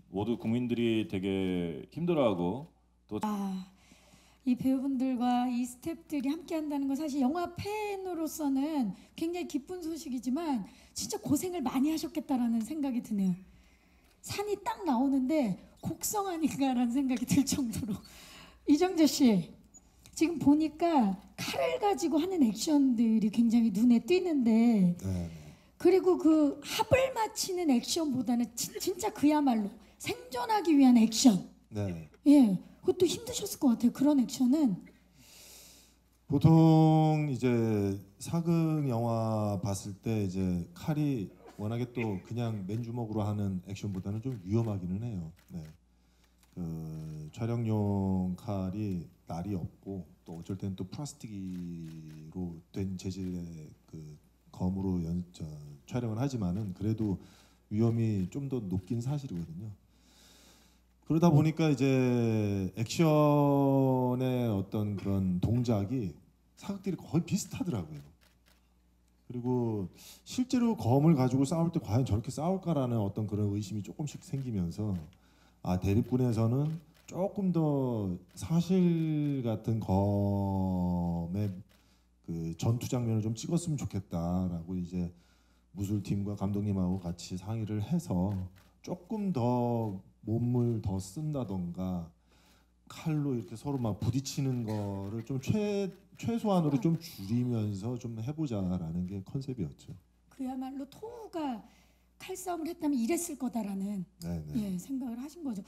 모두 국민들이 되게 힘들어하고 또 이 배우분들과 이 스태프들이 함께 한다는 건 사실 영화 팬으로서는 굉장히 기쁜 소식이지만 진짜 고생을 많이 하셨겠다라는 생각이 드네요. 산이 딱 나오는데 곡성 아닌가라는 생각이 들 정도로 이정재 씨, 지금 보니까 칼을 가지고 하는 액션들이 굉장히 눈에 띄는데, 네. 그리고 그 합을 맞히는 액션보다는 진짜 그야말로 생존하기 위한 액션. 네. 예, 그것도 힘드셨을 것 같아요. 그런 액션은. 보통 이제 사극 영화 봤을 때 이제 칼이 워낙에 또 그냥 맨주먹으로 하는 액션보다는 좀 위험하기는 해요. 네. 그 촬영용 칼이 날이 없고 또 어쩔 때는 또 플라스틱으로 된 재질의 그 검으로 촬영을 하지만은 그래도 위험이 좀 더 높긴 사실이거든요. 그러다 보니까 이제 액션의 어떤 그런 동작이 사극들이 거의 비슷하더라고요. 그리고 실제로 검을 가지고 싸울 때 과연 저렇게 싸울까라는 어떤 그런 의심이 조금씩 생기면서 아, 대립군에서는 조금 더 사실 같은 검의 그 전투 장면을 좀 찍었으면 좋겠다라고 이제 무술팀과 감독님하고 같이 상의를 해서 조금 더 몸을 더 쓴다던가 칼로 이렇게 서로 막 부딪히는 거를 좀 최소한으로 좀 줄이면서 좀 해보자라는 게 컨셉이었죠. 그야말로 토우가 칼싸움을 했다면 이랬을 거다라는 예, 생각을 하신 거죠.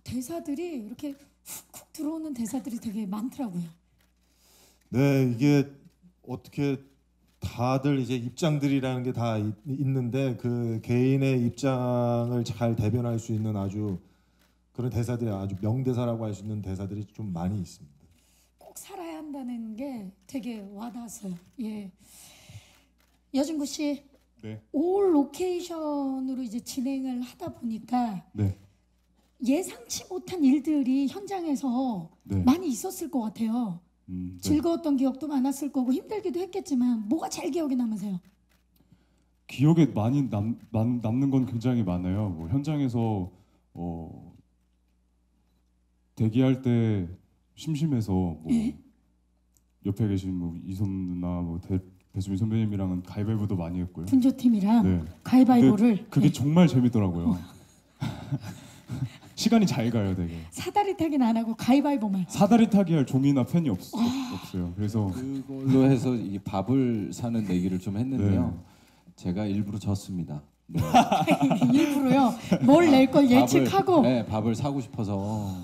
대사들이 이렇게 훅훅 들어오는 대사들이 되게 많더라고요. 네, 이게 어떻게 다들 이제 입장들이라는 게 다 있는데 그 개인의 입장을 잘 대변할 수 있는 아주 그런 대사들이 아주 명대사라고 할 수 있는 대사들이 좀 많이 있습니다. 꼭 살아야 한다는 게 되게 와닿았어요. 예, 여진구 씨, 네. 올 로케이션으로 이제 진행을 하다 보니까 네. 예상치 못한 일들이 현장에서 네. 많이 있었을 것 같아요. 네. 즐거웠던 기억도 많았을 거고 힘들기도 했겠지만 뭐가 제일 기억에 남으세요? 기억에 많이 남는 건 굉장히 많아요. 뭐 현장에서 대기할 때 심심해서 뭐 예? 옆에 계신 뭐 이솜 누나, 뭐 배수빈 선배님이랑은 가위바위보도 많이 했고요. 분조팀이랑 네. 가위바위보를 그게 정말 재밌더라고요. 시간이 잘 가요, 되게. 사다리 타기는 안 하고 가위바위보만. 사다리 타기 할 종이나 펜이 없어요. 그래서 그걸로 해서 이 밥을 사는 내기를 좀 했는데요. 제가 일부러 졌습니다. 네. 일부러요. 뭘 낼 걸 예측하고. 네, 밥을 사고 싶어서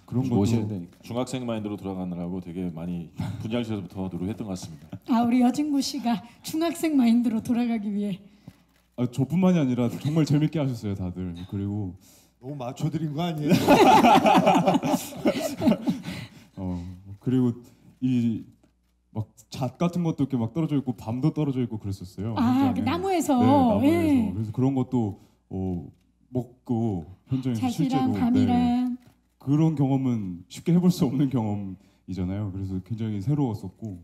그런 것도 모셔야 되니까. 중학생 마인드로 돌아가느라고 되게 많이 분장실에서부터 노력했던 것 같습니다. 아, 우리 여진구 씨가 중학생 마인드로 돌아가기 위해. 저뿐만이 아니라 정말 재밌게 하셨어요, 다들. 그리고 너무 맞춰드린 거 아니에요? 그리고 이 막 잣 같은 것도 이렇게 막 떨어져 있고 밤도 떨어져 있고 그랬었어요. 아, 그 현장에. 나무에서. 네, 나무에서. 예. 그래서 그런 것도 먹고 현장에서 실제로 잣이랑 밤이랑. 그런 경험은 쉽게 해볼 수 없는 경험이잖아요. 그래서 굉장히 새로웠었고,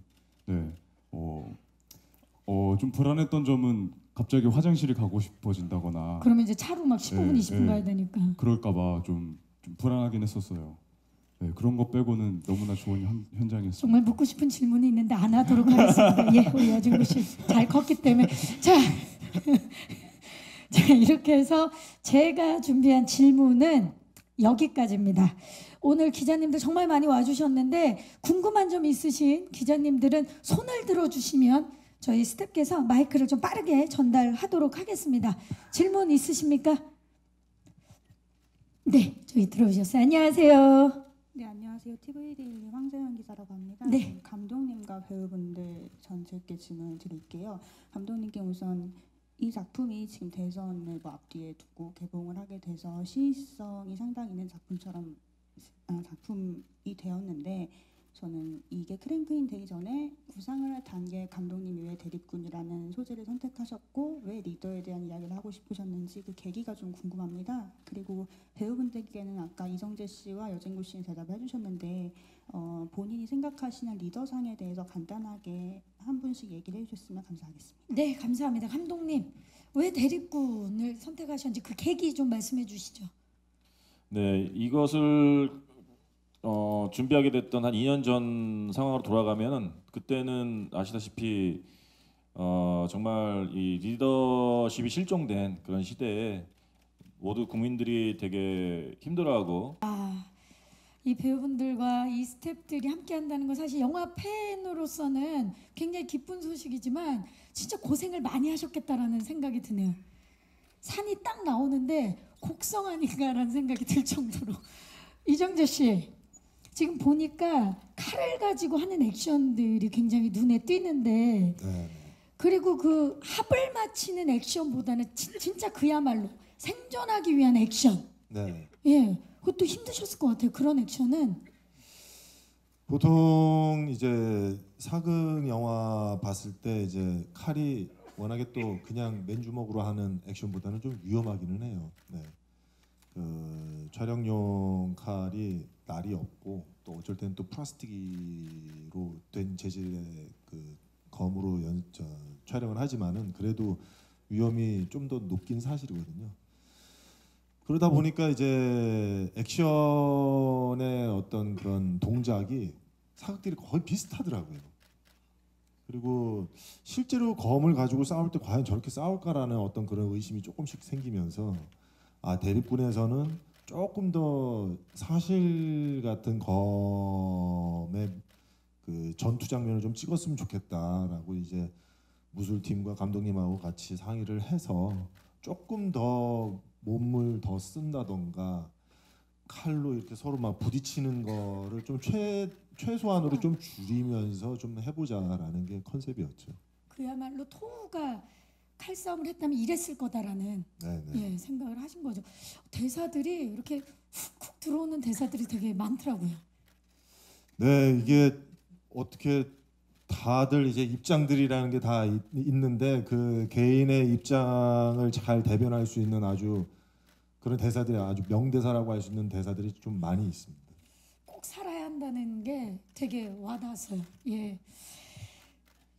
좀 불안했던 점은 갑자기 화장실이 가고 싶어진다거나 그러면 이제 차로 막 15분, 네, 20분 네. 가야 되니까. 그럴까봐 좀 불안하긴 했었어요. 네, 그런 거 빼고는 너무나 좋은 현장이었어요. 정말 묻고 싶은 질문이 있는데 안 하도록 하겠습니다. 예, 우리 여진구 씨 잘 컸기 때문에. 자, 자, 이렇게 해서 제가 준비한 질문은 여기까지입니다. 오늘 기자님들 정말 많이 와주셨는데 궁금한 점 있으신 기자님들은 손을 들어주시면 저희 스태프께서 마이크를 좀 빠르게 전달하도록 하겠습니다. 질문 있으십니까? 네, 저희 들어오셨어요. 안녕하세요. 네, 안녕하세요. TV데일리 황재현 기자라고 합니다. 네. 감독님과 배우분들 전체께 질문을 드릴게요. 감독님께 우선 이 작품이 지금 대선을 뭐 앞뒤에 두고 개봉을 하게 돼서 시의성이 상당히 있는 작품이 되었는데 저는 이게 크랭크인 되기 전에 구상을 할 단계 감독님이 왜 대립군이라는 소재를 선택하셨고 왜 리더에 대한 이야기를 하고 싶으셨는지 그 계기가 좀 궁금합니다. 그리고 배우분들께는 아까 이정재 씨와 여진구 씨는 대답을 해주셨는데 본인이 생각하시는 리더상에 대해서 간단하게 한 분씩 얘기를 해주셨으면 감사하겠습니다. 네, 감사합니다. 감독님, 왜 대립군을 선택하셨는지 그 계기 좀 말씀해 주시죠. 네, 이것을 준비하게 됐던 한 2년 전 상황으로 돌아가면 그때는 아시다시피 정말 이 리더십이 실종된 그런 시대에 모두 국민들이 되게 힘들어하고 이 배우분들과 이 스태프들이 함께 한다는 건 사실 영화 팬으로서는 굉장히 기쁜 소식이지만 진짜 고생을 많이 하셨겠다라는 생각이 드네요. 산이 딱 나오는데 곡성 아닌가라는 생각이 들 정도로. 이정재 씨, 지금 보니까 칼을 가지고 하는 액션들이 굉장히 눈에 띄는데 네. 그리고 그 합을 맞히는 액션보다는 진짜 그야말로 생존하기 위한 액션. 네. 예, 그것도 힘드셨을 것 같아요. 그런 액션은. 보통 이제 사극 영화 봤을 때 이제 칼이 워낙에 또 그냥 맨주먹으로 하는 액션보다는 좀 위험하기는 해요. 네. 그 촬영용 칼이 날이 없고 또 어쩔 때는 또 플라스틱으로 된 재질의 그 검으로 촬영을 하지만은 그래도 위험이 좀 더 높긴 사실이거든요. 그러다 보니까 이제 액션의 어떤 그런 동작이 사극들이 거의 비슷하더라고요. 그리고 실제로 검을 가지고 싸울 때 과연 저렇게 싸울까라는 어떤 그런 의심이 조금씩 생기면서 아, 대립군에서는 조금 더 사실 같은 검의 그 전투 장면을 좀 찍었으면 좋겠다라고 이제 무술팀과 감독님하고 같이 상의를 해서 조금 더 몸을 더 쓴다던가 칼로 이렇게 서로 막 부딪히는 거를 좀 최소한으로 좀 줄이면서 좀 해보자라는 게 컨셉이었죠. 그야말로 토우가 칼싸움을 했다면 이랬을 거다라는 예, 생각을 하신 거죠. 대사들이 이렇게 훅훅 들어오는 대사들이 되게 많더라고요. 네, 이게 어떻게 다들 이제 입장들이라는 게 다 있는데 그 개인의 입장을 잘 대변할 수 있는 아주 그런 대사들이 아주 명대사라고 할 수 있는 대사들이 좀 많이 있습니다. 꼭 살아야 한다는 게 되게 와닿았어요. 예,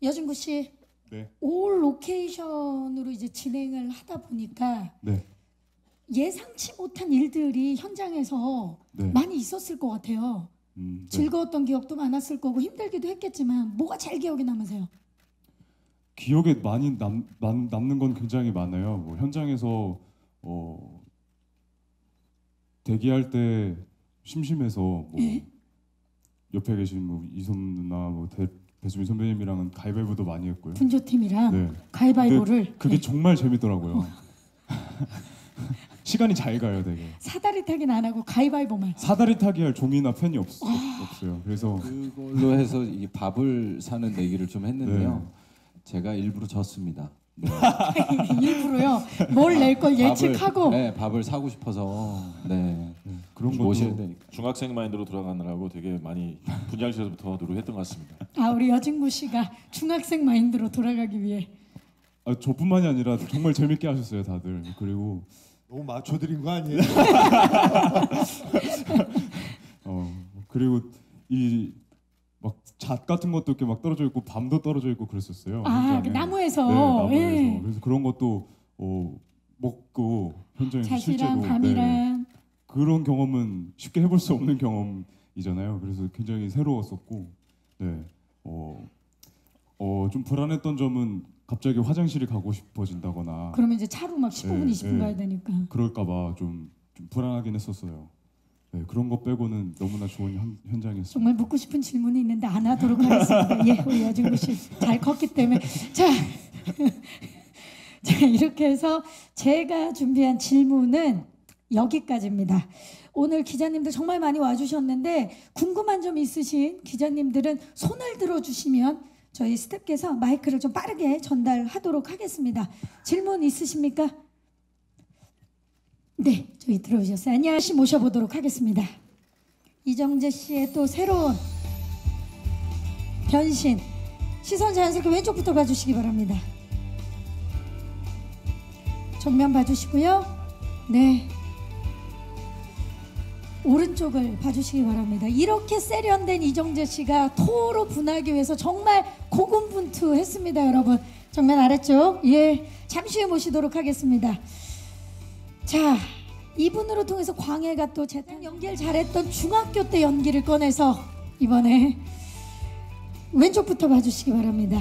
여진구 씨, 네. 올 로케이션으로 이제 진행을 하다 보니까 네. 예상치 못한 일들이 현장에서 네. 많이 있었을 것 같아요. 네. 즐거웠던 기억도 많았을 거고 힘들기도 했겠지만 뭐가 제일 기억에 남으세요? 기억에 많이 남는 건 굉장히 많아요. 뭐 현장에서 대기할 때 심심해서 뭐 예? 옆에 계신 뭐 이솜 누나, 뭐 배수빈 선배님이랑은 가위바위보도 많이 했고요. 분조팀이랑 네. 가위바위보를 그게 네. 정말 재밌더라고요. 시간이 잘 가요, 되게. 사다리 타기는 안 하고 가위바위보만. 사다리 타기 할 종이나 펜이 없어요. 그래서 그걸로 해서 이 밥을 사는 내기를 좀 했는데요. 네. 제가 일부러 졌습니다. 네. 일부러요. 뭘 낼 걸 예측하고. 네, 밥을 사고 싶어서 그런 것도 모셔야 되니까. 중학생 마인드로 돌아가느라고 되게 많이 분장실에서부터 노력했던 것 같습니다. 아, 우리 여진구 씨가 중학생 마인드로 돌아가기 위해. 저뿐만이 아니라 정말 재밌게 하셨어요, 다들. 그리고 너무 맞춰드린 거 아니에요? 그리고 이 막 잣 같은 것도 이렇게 막 떨어져 있고 밤도 떨어져 있고 그랬었어요. 아, 그 나무에서. 네, 나무에서. 예. 그래서 그런 것도 먹고 현장에서 실제로 잣이랑 밤이랑. 네, 그런 경험은 쉽게 해볼 수 없는 경험이잖아요. 그래서 굉장히 새로웠었고, 네, 좀 불안했던 점은 갑자기 화장실이 가고 싶어진다거나 그러면 이제 차로 막 15분, 네, 20분 네. 가야 되니까. 그럴까봐 좀 불안하긴 했었어요. 네, 그런 거 빼고는 너무나 좋은 현장이었어요. 정말 묻고 싶은 질문이 있는데 안 하도록 하겠습니다. 예, 우리 여진구 씨 잘 컸기 때문에. 자, 자, 이렇게 해서 제가 준비한 질문은 여기까지입니다. 오늘 기자님들 정말 많이 와주셨는데 궁금한 점 있으신 기자님들은 손을 들어주시면 저희 스태프께서 마이크를 좀 빠르게 전달하도록 하겠습니다. 질문 있으십니까? 네, 저희 들어오셨어요. 안녕하시 모셔보도록 하겠습니다. 이정재 씨의 또 새로운 변신. 시선 자연스럽게 왼쪽부터 봐주시기 바랍니다. 정면 봐주시고요. 네. 오른쪽을 봐주시기 바랍니다. 이렇게 세련된 이정재 씨가 토로 분하기 위해서 정말 고군분투했습니다, 여러분. 정면 아래쪽, 예, 잠시 후에 모시도록 하겠습니다. 자, 이분으로 통해서 광해가 또 재탄 연기를 잘했던 중학교 때 연기를 꺼내서 이번에 왼쪽부터 봐주시기 바랍니다.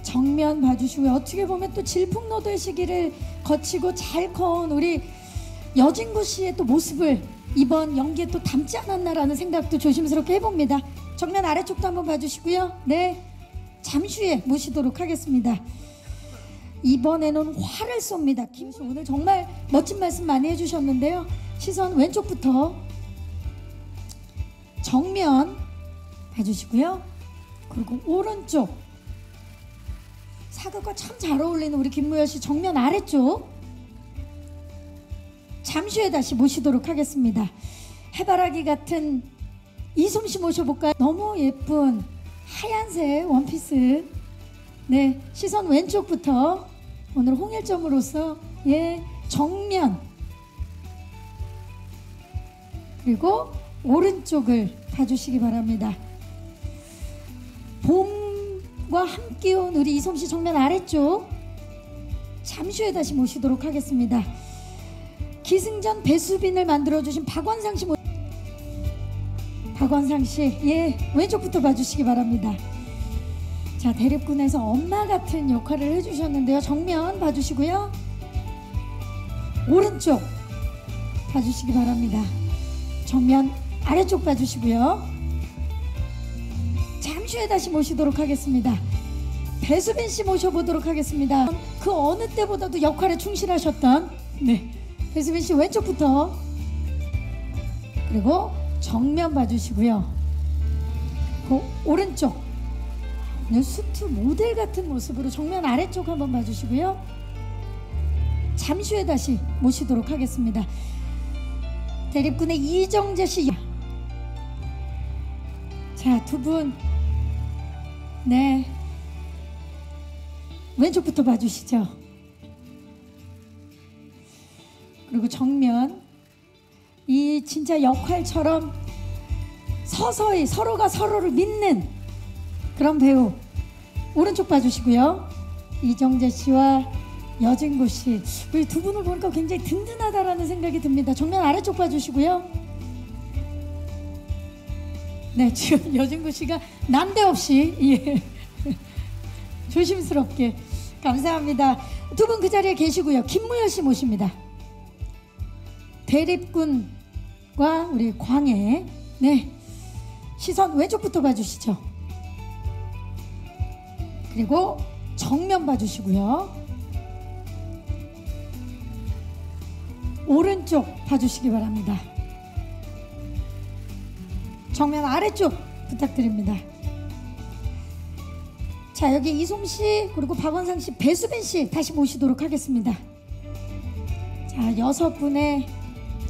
정면 봐주시고요. 어떻게 보면 또 질풍노도의 시기를 거치고 잘 커온 우리 여진구 씨의 또 모습을 이번 연기에 또 닮지 않았나라는 생각도 조심스럽게 해봅니다. 정면 아래쪽도 한번 봐주시고요. 네, 잠시 후에 모시도록 하겠습니다. 이번에는 활을 쏩니다. 김씨 오늘 정말 멋진 말씀 많이 해주셨는데요. 시선 왼쪽부터 정면 봐주시고요. 그리고 오른쪽 사극과 참 잘 어울리는 우리 김무열 씨 정면 아래쪽 잠시 후에 다시 모시도록 하겠습니다. 해바라기 같은 이솜 씨 모셔볼까요? 너무 예쁜 하얀색 원피스. 네, 시선 왼쪽부터 오늘 홍일점으로서 예 정면 그리고 오른쪽을 봐주시기 바랍니다. 봄과 함께 온 우리 이솜 씨 정면 아래쪽 잠시 후에 다시 모시도록 하겠습니다. 기승전 배수빈을 만들어주신 박원상 씨 박원상 씨, 예, 왼쪽부터 봐주시기 바랍니다. 자, 대립군에서 엄마 같은 역할을 해주셨는데요. 정면 봐주시고요. 오른쪽 봐주시기 바랍니다. 정면 아래쪽 봐주시고요. 잠시 후에 다시 모시도록 하겠습니다. 배수빈 씨 모셔보도록 하겠습니다. 그 어느 때보다도 역할에 충실하셨던 네, 배수빈 씨 왼쪽부터 그리고 정면 봐주시고요. 그 오른쪽 오늘 수트 모델 같은 모습으로 정면 아래쪽 한번 봐주시고요. 잠시 후에 다시 모시도록 하겠습니다. 대립군의 이정재 씨. 자, 두 분 네 왼쪽부터 봐주시죠. 그리고 정면 이 진짜 역할처럼 서서히 서로가 서로를 믿는 그런 배우 오른쪽 봐주시고요. 이정재 씨와 여진구 씨 우리 두 분을 보니까 굉장히 든든하다라는 생각이 듭니다. 정면 아래쪽 봐주시고요. 네, 지금 여진구 씨가 난데없이 예. 조심스럽게 감사합니다. 두 분 그 자리에 계시고요. 김무열 씨 모십니다. 대립군과 우리 광해 네 시선 왼쪽부터 봐주시죠. 그리고 정면 봐주시고요. 오른쪽 봐주시기 바랍니다. 정면 아래쪽 부탁드립니다. 자, 여기 이솜 씨 그리고 박원상 씨, 배수빈 씨 다시 모시도록 하겠습니다. 자, 6분의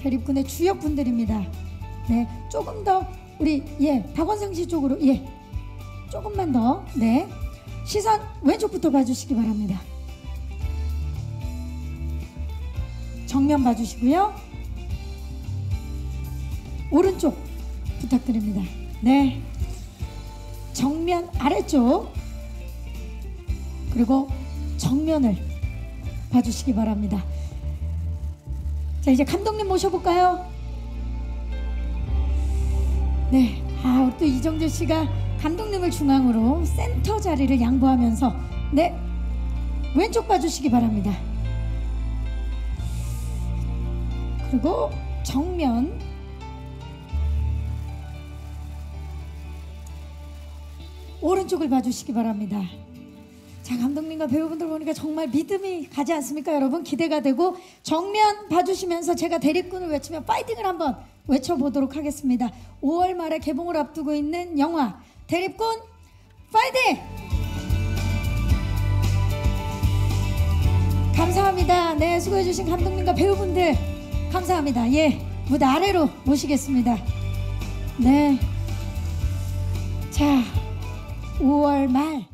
대립군의 주역분들입니다. 네, 조금 더 우리 예 박원상 씨 쪽으로 예 조금만 더 네 시선 왼쪽부터 봐주시기 바랍니다. 정면 봐주시고요. 오른쪽 부탁드립니다. 네, 정면 아래쪽 그리고 정면을 봐주시기 바랍니다. 자, 이제 감독님 모셔볼까요? 네, 또 이정재 씨가 감독님을 중앙으로 센터 자리를 양보하면서 네, 왼쪽 봐주시기 바랍니다. 그리고 정면 오른쪽을 봐주시기 바랍니다. 자, 감독님과 배우분들 보니까 정말 믿음이 가지 않습니까? 여러분 기대가 되고 정면 봐주시면서 제가 대립군을 외치며 파이팅을 한번 외쳐보도록 하겠습니다. 5월 말에 개봉을 앞두고 있는 영화 대립군 파이팅! 감사합니다. 네, 수고해주신 감독님과 배우분들 감사합니다. 예, 무대 아래로 모시겠습니다. 네, 자, 5월 말